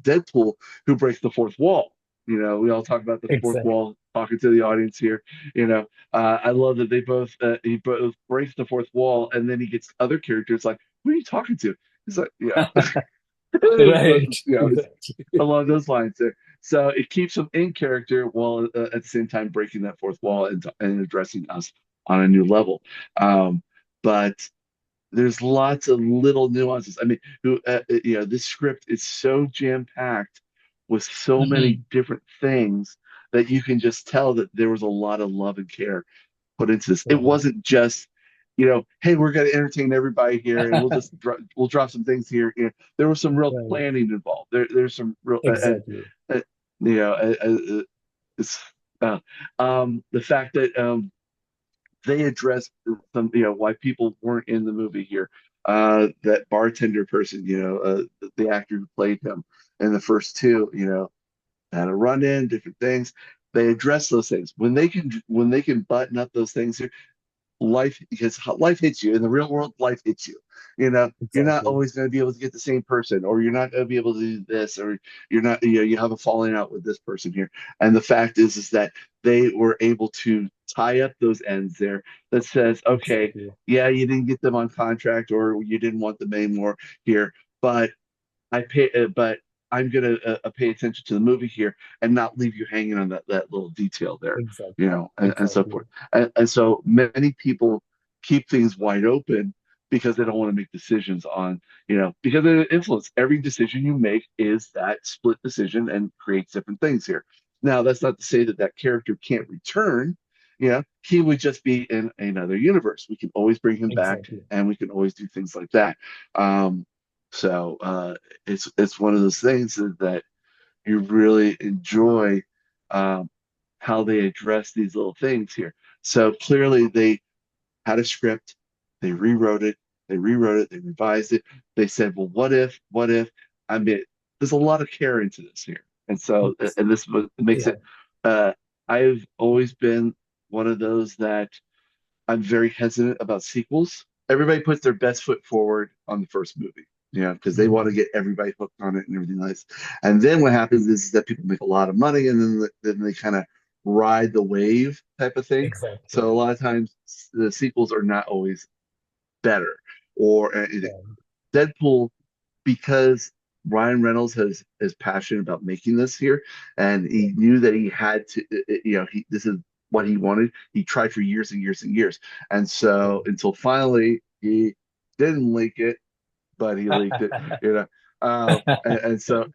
Deadpool who breaks the fourth wall. We all talk about the fourth Exactly. wall, talking to the audience here. I love that he both breaks the fourth wall, and then he gets other characters like, "Who are you talking to?" He's like, "Yeah." Right. It's Exactly. along those lines there. So it keeps them in character while at the same time breaking that fourth wall and addressing us on a new level. Um, but there's lots of little nuances. I mean, this script is so jam-packed with so many Mhm. different things that you can just tell that there was a lot of love and care put into this. It Right. wasn't just, hey, we're going to entertain everybody here, and we'll drop some things here. There was some real Right. planning involved. There's some real, Exactly. uh, you know, it's the fact that they addressed some, why people weren't in the movie here. That bartender person, the actor who played him in the first two, had a run in, different things. They address those things when they can button up those things here, life, because life hits you in the real world. Life hits you. You're not Exactly. always going to be able to get the same person, or you're not going to be able to do this, or you're not, you have a falling out with this person here. And the fact is that they were able to tie up those ends there, that says, okay, Exactly. yeah, you didn't get them on contract, or you didn't want them anymore here, but but I'm gonna pay attention to the movie here and not leave you hanging on that little detail there, Exactly. and so Exactly. forth. And so many people keep things wide open because they don't want to make decisions on, because of the influence. Every decision you make is that split decision and creates different things here. Now, that's not to say that that character can't return. He would just be in another universe. We can always bring him back, Exactly. and we can always do things like that. So it's one of those things that you really enjoy, um, how they address these little things here. So clearly they had a script, they rewrote it, they revised it. They said, well, what if, what if? I mean, there's a lot of care into this here, and so Yes. and this makes Yeah. it. Uh, I've always been one of those that I'm very hesitant about sequels. Everybody puts their best foot forward on the first movie, because they want to Mhm. get everybody hooked on it and everything nice. And then what happens is that people make a lot of money, and then they kind of ride the wave type of thing. So Exactly. a lot of times the sequels are not always better or anything. Right. Deadpool, because Ryan Reynolds is passionate about making this here, and Yeah. he knew that he had to, he this is what he wanted. He tried for years and years and years, and so Right. until finally he didn't leak it, but he leaked it, and so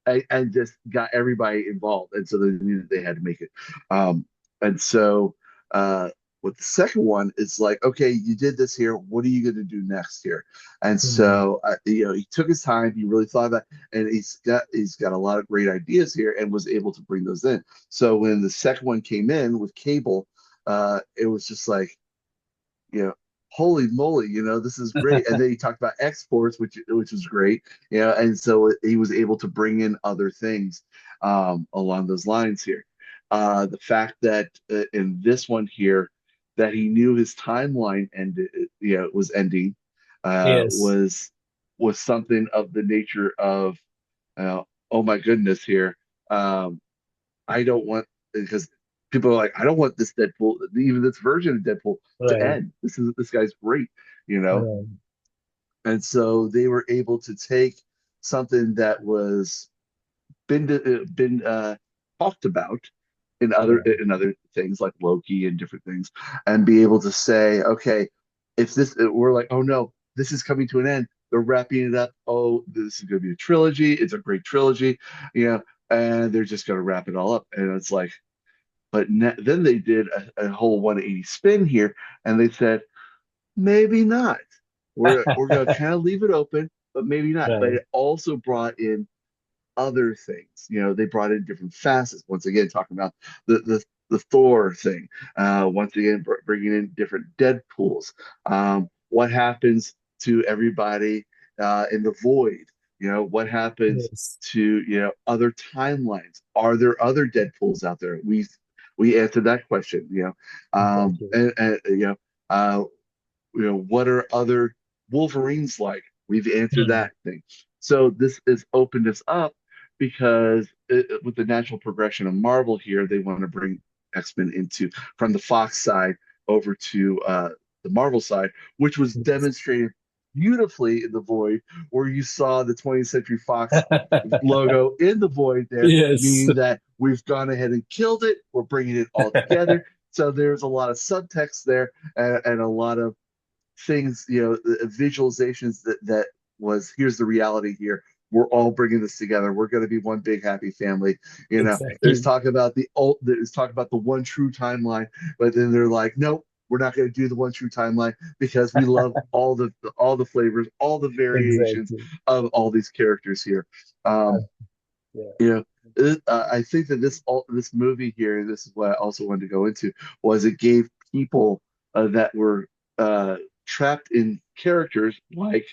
and just got everybody involved, and so they knew that they had to make it. Um, and so uh, with the second one, it's like, okay, you did this here. What are you going to do next here? And Mhm. so he took his time. He really thought about, and he's got a lot of great ideas here, and was able to bring those in. So when the second one came in with Cable, it was just like, you know, holy moly, this is great. And then he talked about exports, which was great, and so he was able to bring in other things along those lines here. The fact that in this one here, that he knew his timeline ended, was ending, Yes. was something of the nature of, oh my goodness here. Um, I don't want, because people are like, I don't want this Deadpool, even this version of Deadpool, to Right. end. This guy's great, you know. Right. And so they were able to take something that was been talked about Yeah. in other things like Loki and different things, and be able to say, okay, if this we're like, oh no, this is coming to an end. They're wrapping it up. Oh, this is going to be a trilogy. It's a great trilogy, you know, and they're just going to wrap it all up. And it's like, but then they did a whole 180 spin here, and they said, maybe not. We're going to kind of leave it open, but maybe not. But Right. it also brought in other things. They brought in different facets. Once again, talking about the Thor thing. Once again, bringing in different Deadpools. What happens to everybody in the Void? What happens Yes. to other timelines? Are there other Deadpools out there? We answered that question. Exactly. Uh, what are other Wolverines like? We've answered Hmm. that thing. So this has opened us up because with the natural progression of Marvel here, they want to bring X-Men into from the Fox side over to the Marvel side, which was demonstrated beautifully in the Void, where you saw the 20th Century Fox logo in the Void there, Yes. meaning that we've gone ahead and killed it. We're bringing it all together. So there's a lot of subtext there and a lot of things, visualizations that was here's the reality here. We're all bringing this together. We're going to be one big happy family. There's Exactly. talk about there's talk about the one true timeline, but then they're like, nope, we're not going to do the one true timeline because we love all the flavors, all the variations Exactly. of all these characters here. Uh, Um, yeah. you know, I think that this movie here, this is what I also wanted to go into, was it gave people that were trapped in characters like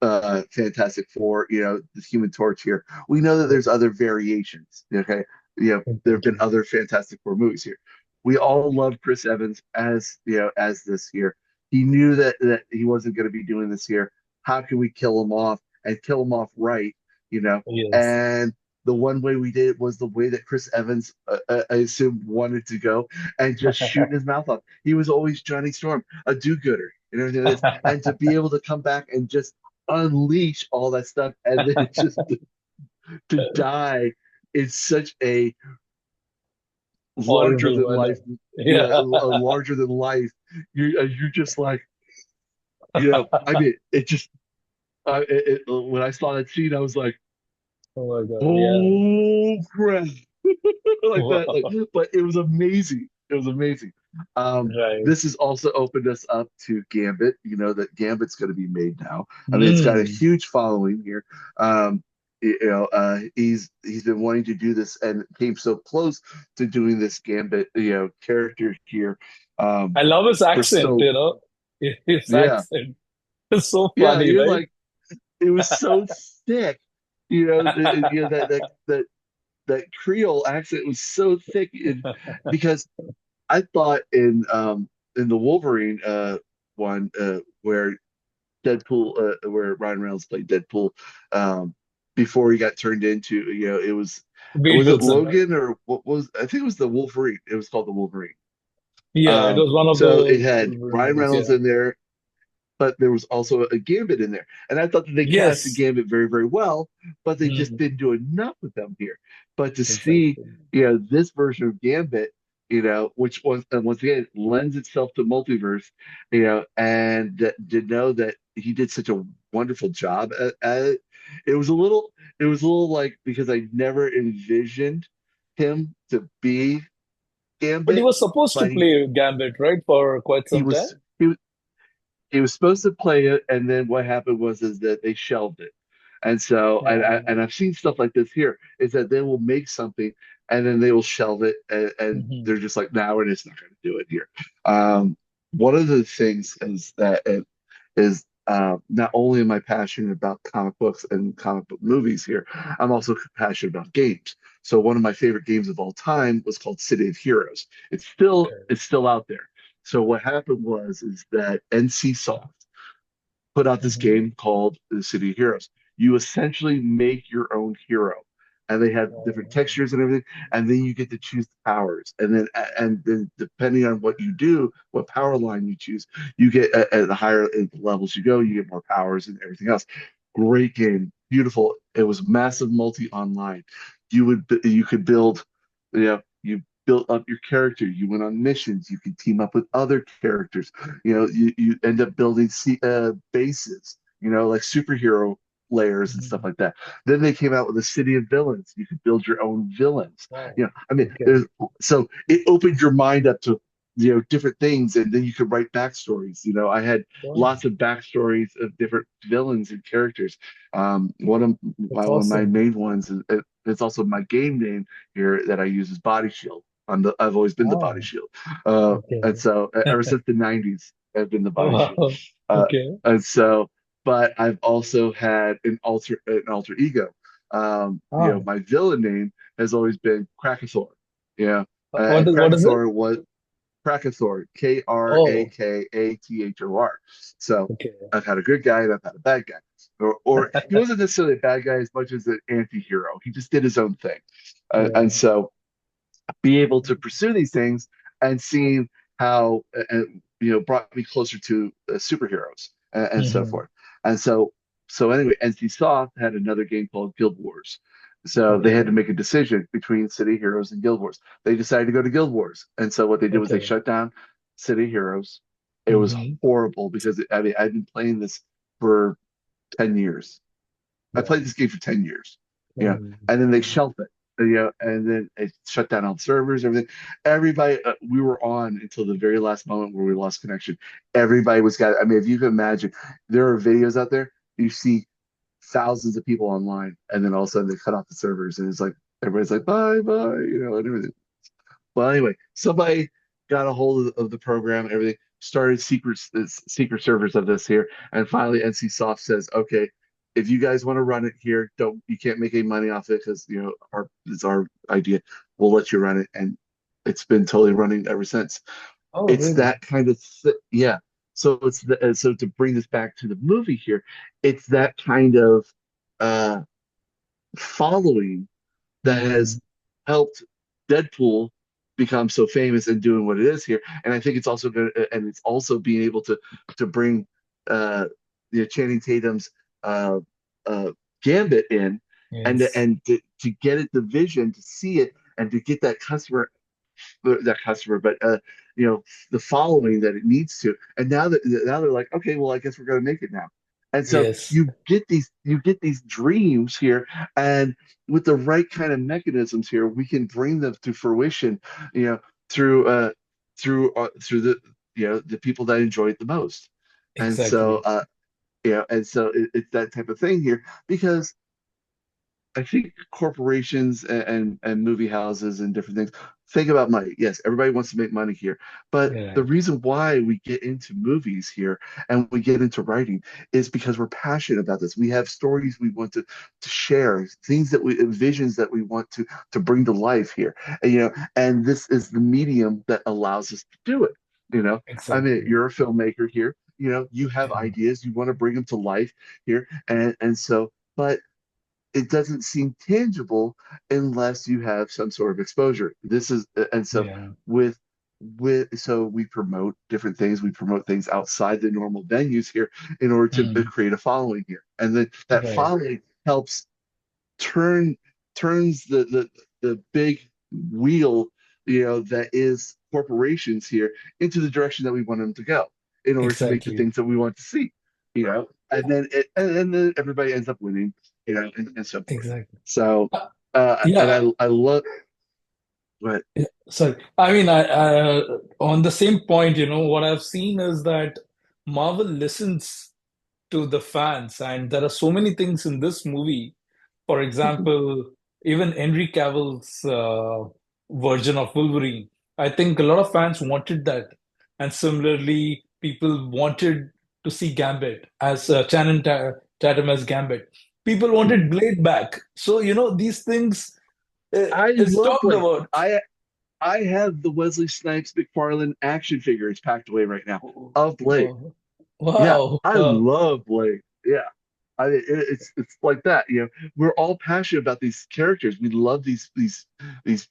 Fantastic Four, the Human Torch here. We know that Yeah. there's other variations. Okay, there have been Exactly. other Fantastic Four movies here. We all love Chris Evans as as this here. He knew that he wasn't going to be doing this here. How can we kill him off and kill him off right? You know, Yes. and the one way we did it was the way that Chris Evans, I assume, wanted to go and just shooting his mouth off. He was always Johnny Storm, a do-gooder, and everything like this. And to be able to come back and just unleash all that stuff and then just to die in such a larger Horrible than manner. life, Yeah. a larger than life. You're just like, I mean, it just when I saw that scene, I was like, Oh my God. Yeah. oh crap, like that. Like, Wow. but it was amazing. It was amazing. Right. This has also opened us up to Gambit. You know that Gambit's going to be made now. I mean, it's got a Mm. huge following here. He's been wanting to do this and came so close to doing this Gambit, character here. I Um, love his for accent, so His yeah, accent is so yeah. funny, You're right? like it was so thick. That Creole accent was so thick because I thought in the Wolverine one where where Ryan Reynolds played Deadpool before he got turned into it Wade was it Wilson, right? Logan or what was I think it was the Wolverine. It was called the Wolverine. Yeah, it was one of So it the had Wolverine Ryan movies. Reynolds Yeah. in there, but there was also a Gambit in there. And I thought that they cast the Yes. Gambit very, very well, but they just Mm, didn't do enough with them here. But to see, exactly. this version of Gambit, which once again lends itself to multiverse, and to know that he did such a wonderful job at it, it was a little, like because I never envisioned him to be But he Gambit, was supposed to but he play Gambit, right, for quite he some was time. he was supposed to play it, and then what happened was is that they shelved it. And so, I've seen stuff like this here, is that they will make something and then they will shelve it, and they're Mhm. just like, now we're just not going to do it here. One of the things is that not only am I passionate about comic books and comic book movies here, I'm also passionate about games. So one of my favorite games of all time was called City of Heroes. Okay. It's still out there. So what happened was is that NC Soft put out this Mhm. game called the City of Heroes. You essentially make your own hero, and they have different Oh, textures and everything, and then you get to choose the powers, and then depending on what you do, what power line you choose, you get at the higher levels you go, you get more powers and everything else. Great game, beautiful. It was massive multi online. You could build, you built up your character. You went on missions. You could team up with other characters. You end up building bases, like superhero layers and stuff mhm. like that. Then they came out with a city of villains. You could build your own villains. Wow. I mean, Okay. there's so it opened your mind up to different things, and then you could write backstories. I had Wow. lots of backstories of different villains and characters. That's One of my awesome. main ones is it's also my game name here that I use is Body Shield. I've always been the Body Wow. Shield, and Okay. so ever since the '90s, I've been the Body Shield. Wow. Uh, Okay. and so, but I've also had an alter ego. Ah, My villain name has always been Krakathor. Yeah, and what is it? Krakathor was Krakathor, Oh, Krakathor. So okay. I've had a good guy and I've had a bad guy. or he wasn't necessarily a bad guy as much as an anti-hero. He just did his own thing. And Yeah. so be able to pursue these things and seeing how brought me closer to superheroes and so Hmm. forth. And so anyway, NC Soft had another game called Guild Wars. So they had Okay. to make a decision between City Heroes and Guild Wars. They decided to go to Guild Wars. And so what they did was they Okay. shut down City Heroes. It was Hmm. horrible because I mean I've been playing this for 10 years. I Yeah. played this game for 10 years, you know, Um, and then they shelved it, and then it shut down all servers, everything. Everybody, we were on until the very last moment where we lost connection. Everybody was got, I mean, if you can imagine, there are videos out there, you see thousands of people online, and then all of a sudden they cut off the servers, and it's like, everybody's like, bye, bye, and everything. Well, anyway, somebody got a hold of the program and everything, started secret servers of this here, and finally NC Soft says, okay, if you guys want to run it here, don't you can't make any money off it because it's our idea. We'll let you run it, and it's been totally running ever since. oh, It's really? that kind of yeah. So so to bring this back to the movie here, it's that kind of uh following that Mm. has helped Deadpool become so famous and doing what it is here. And I think it's also good, and it's also being able to bring uh, Channing Tatum's uh, uh, Gambit in, Yes. to get it the vision to see it and to get but the following that it needs to. And now they're like, okay, well, I guess we're going to make it now. And so Yes. you get these dreams here, and with the right kind of mechanisms here, we can bring them to fruition, you know, through through the people that enjoy it the most. And so Exactly. it's that type of thing here because I think corporations and movie houses and different things think about money. Yes, everybody wants to make money here. But the Right. reason why we get into movies here and we get into writing is because we're passionate about this. We have stories we want to share, things that visions that we want to bring to life here. And this is the medium that allows us to do it. I mean, Exactly. you're a filmmaker here. You have Yeah. ideas, you want to bring them to life here. And so, but it doesn't seem tangible unless you have some sort of exposure. And so Yeah. with so we promote different things. We promote things outside the normal venues here in order to Mm. create a following here, and then that Right. following helps turn turns the big wheel, that is corporations here into the direction that we want them to go in order to make the Exactly. things that we want to see, and then everybody ends up winning, and so forth. Exactly. So, and Yeah. I love, but Yeah, sorry. I mean, on the same point, what I've seen is that Marvel listens to the fans, and there are so many things in this movie. For example, even Henry Cavill's version of Wolverine. I think a lot of fans wanted that, and similarly, people wanted to see Gambit as Channing Tatum as Gambit. People wanted Blade back. So these things I is love talked Blade. about. I have the Wesley Snipes McFarlane action figures packed away right now Oh, of Blade. oh, Yeah, wow. I love Blade. Yeah. It's like that. We're all passionate about these characters. We love these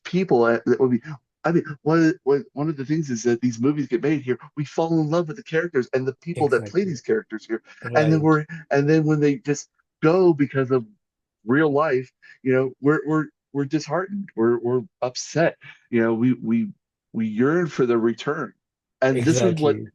people that would be. I mean, one of the things is that these movies get made here. We fall in love with the characters and the people that play Exactly. these characters here, and then Right. when they just go because of real life, we're disheartened. We're upset. We yearn for the return, and this is what Exactly.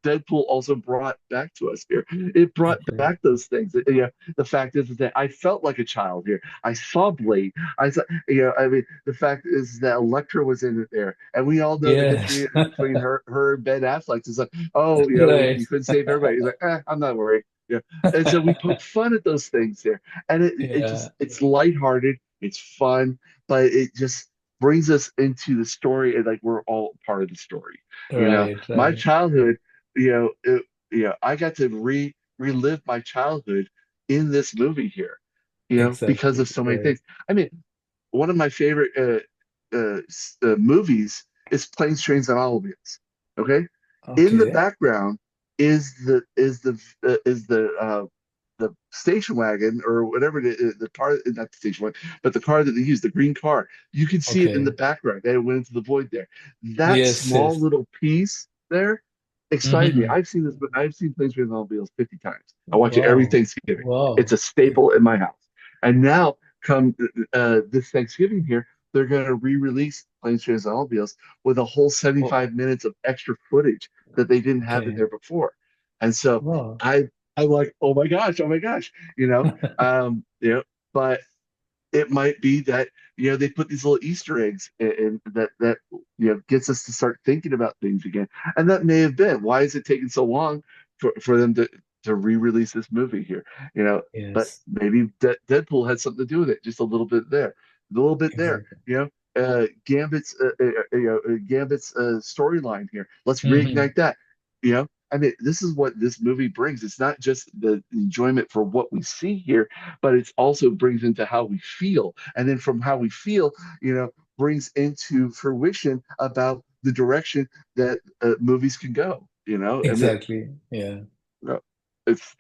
Deadpool also brought back to us here. It brought Exactly. back those things. The fact is that I felt like a child here. I saw Blade. I saw, I mean, the fact is that Elektra was in it there, and we all know the Yes. history between her and Ben Affleck. It's like, oh, Right. you couldn't save everybody. He's like, I'm not worried. And so we poke fun at those things there, and Yeah. it's lighthearted, it's fun, but it just brings us into the story, and like we're all part of the story. Right. My Right. childhood, I got to relive my childhood in this movie here, because Exactly. of so many Right. things. I mean, one of my favorite movies is Planes, Trains, and Automobiles. Okay, in the Okay. background is the the station wagon or whatever the car, not the station wagon, but the car that they use, the green car, you can see it in the Okay. background. They went into the void there. That Yes, small yes. little piece there excited me. Hmm. I've seen Planes, Trains, and Automobiles 50 times. I watch it every Wow. Thanksgiving. It's Wow. a staple in my house. And now, come this Thanksgiving here, they're going to re-release Planes, Trains, and Automobiles with a whole Oh, 75 minutes of extra footage that they didn't have in okay. there before. And so Wow. I I'm like, oh my gosh, you know, you know, but it might be that they put these little Easter eggs in that gets us to start thinking about things again, and that may have been why is it taking so long for them to re-release this movie here, but Yes, maybe Deadpool had something to do with it, just a little bit there, a little bit there, exactly. Gambit's storyline here. Let's Hmm. reignite that. I mean, this is what this movie brings. It's not just the enjoyment for what we see here, but it also brings into how we feel. And then from how we feel, brings into fruition about the direction that movies can go. I mean, Exactly. Yeah, uh, it's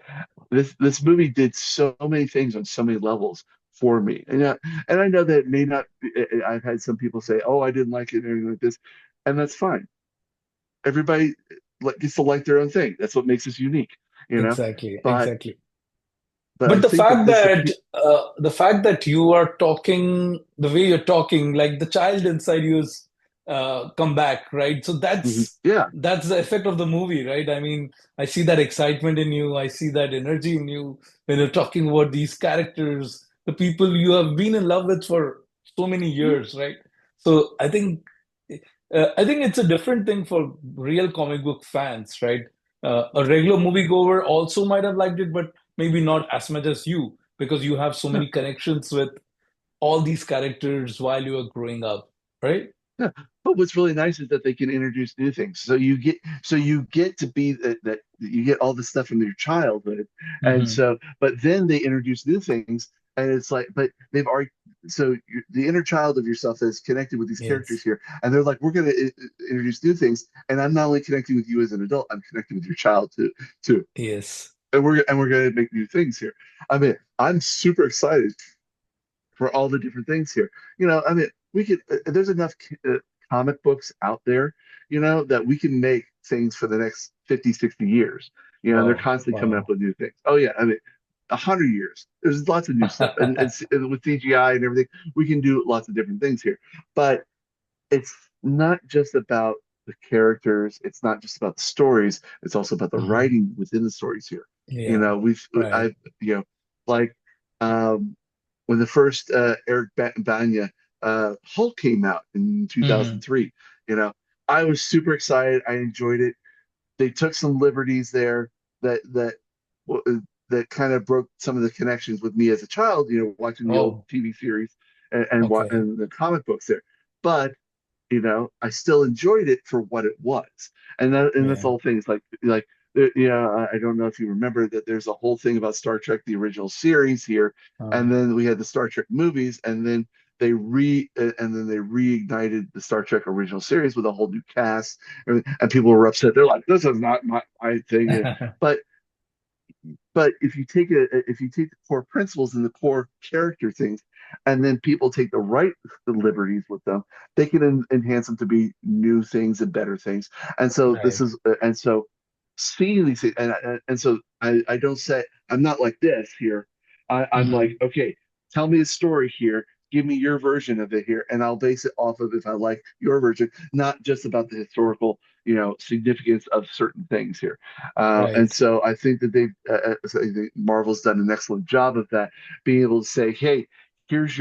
this movie did so many things on so many levels for me. And I know that it may not be, I've had some people say, "Oh, I didn't like it," or anything like this, and that's fine. Everybody gets to like their own thing. That's what makes us unique, you know. exactly. But Exactly. I But think that this appeal. the fact that you are talking the way you're talking, like the child inside you is come back, right? So Mhm. Yeah, that's the effect of the movie, right? I mean, I see that excitement in you, I see that energy in you when you're talking about these characters, the people you have been in love with for so many mhm. years, right? So I think it's a different thing for real comic book fans, right? A regular moviegoer also might have liked it, but maybe not as much as you because you have so Yeah. many connections with all these characters while you were growing up, right? Yeah, but what's really nice is that they can introduce new things. So you get to be that you get all the stuff from your childhood, and Hmm. so but then they introduce new things, and it's like but they've already the inner child of yourself is connected with these characters Yes, here, and they're like we're going to introduce new things, and I'm not only connecting with you as an adult, I'm connecting with your child too, yes. and we're going to make new things here. I mean, I'm super excited for all the different things here. I mean, we could, there's enough comic books out there, that we can make things for the next 50, 60 years. And they're Wow, constantly coming up wow. with new things. Oh, yeah. I mean, 100 years, there's lots of new stuff. And with CGI and everything, we can do lots of different things here. But it's not just about the characters, it's not just about the stories, it's also about the Mhm. writing within the stories here. Yeah, right. I've, like, um, when the first Eric Banya Hulk came out in Hmm. 2003, you know, I was super excited. I enjoyed it. They took some liberties there that that kind of broke some of the connections with me as a child, watching the old Oh, TV series okay. and the comic books there. But I still enjoyed it for what it was. And that's Yeah. all things like I don't know if you remember that there's a whole thing about Star Trek, the original series here, Uh, and then we had the Star Trek movies, and then they reignited the Star Trek original series with a whole new cast, and people were upset. They're like, "This is not my thing," but if you take the core principles and the core character things, and then people take the liberties with them, they can enhance them to be new things and better things. And so this right. is and so seeing these things, and so I don't say I'm not like this here. I'm like, Hmm. okay, tell me a story here. Give me your version of it here, and I'll base it off of if I like your version, not just about the historical, significance of certain things here. And Right. so I think that so I think Marvel's done an excellent job of that, being able to say, "Hey, here's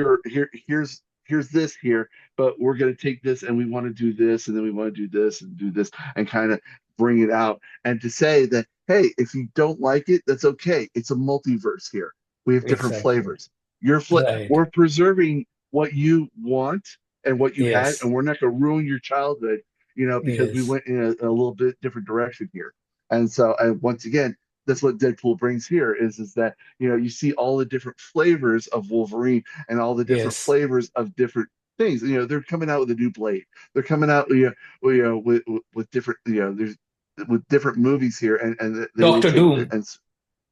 this here, but we're going to take this and we want to do this, and then we want to do this, and kind of bring it out." And to say that, "Hey, if you don't like it, that's okay. It's a multiverse here. We have different Exactly. flavors. Right. We're preserving what you want and what you had, Yes. and we're not going to ruin your childhood." Because we Yes. went in a little bit different direction here. And so, once again, that's what Deadpool brings here is that you see all the different flavors of Wolverine and all the different Yes. flavors of different things. They're coming out with a new blade. They're coming out, with different, there's with different movies here, and they will Doctor take Doom. and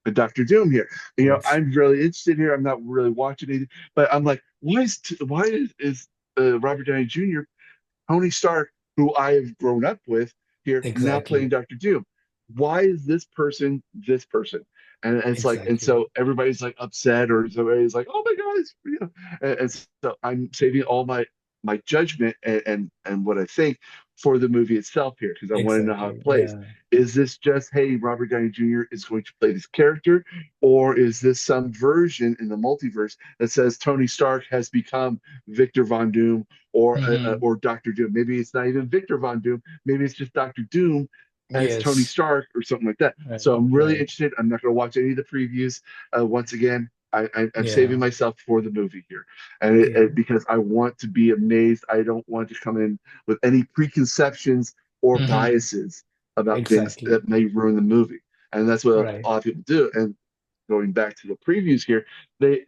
a Doctor Doom here. Yes. I'm really interested here. I'm not really watching anything, but I'm like, why is Robert Downey Jr. Tony Stark, who I have grown up with here, now playing Exactly. Doctor Doom? Why is this person this person? And it's like, and Exactly. so everybody's like upset, or somebody's like, oh my God, and so I'm saving all my judgment and what I think for the movie itself here because I want to know how it Exactly. plays. Yeah. Is this just, hey, Robert Downey Jr. is going to play this character, or is this some version in the multiverse that says Tony Stark has become Victor Von Doom Hmm. or Doctor Doom? Maybe it's not even Victor Von Doom. Maybe it's just Doctor Doom as Tony Yes. Stark or something like that. Right. So I'm really Right. interested. I'm not going to watch any of the previews. Once again, I'm saving Yeah. myself for the movie here, and Yeah. because I want to be amazed. I don't want to come in with any preconceptions or Hmm. biases about things Exactly. that may ruin the movie, and that's what a Right. lot of people do. And going back to the previews here, they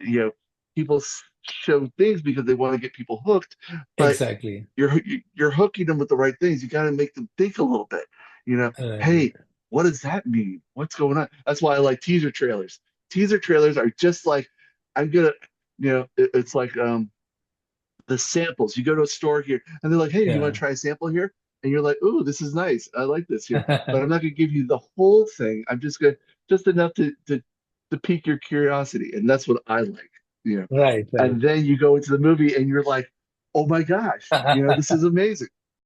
people show things because they want to get people hooked, but Exactly. you're you're hooking them with the right things. You got to make them think a little bit. Right. Hey, what does that mean? What's going on? That's why I like teaser trailers. Teaser trailers are just like I'm gonna, it's like the samples. You go to a store here, and they're like, "Hey, you want Yeah. to try a sample here?" And you're like, "Ooh, this is nice. I like this here." But I'm not gonna give you the whole thing. I'm just gonna just enough to pique your curiosity, and that's what I like. You know, Right. Right. and then you go into the movie, and you're like, "Oh my gosh, this is amazing."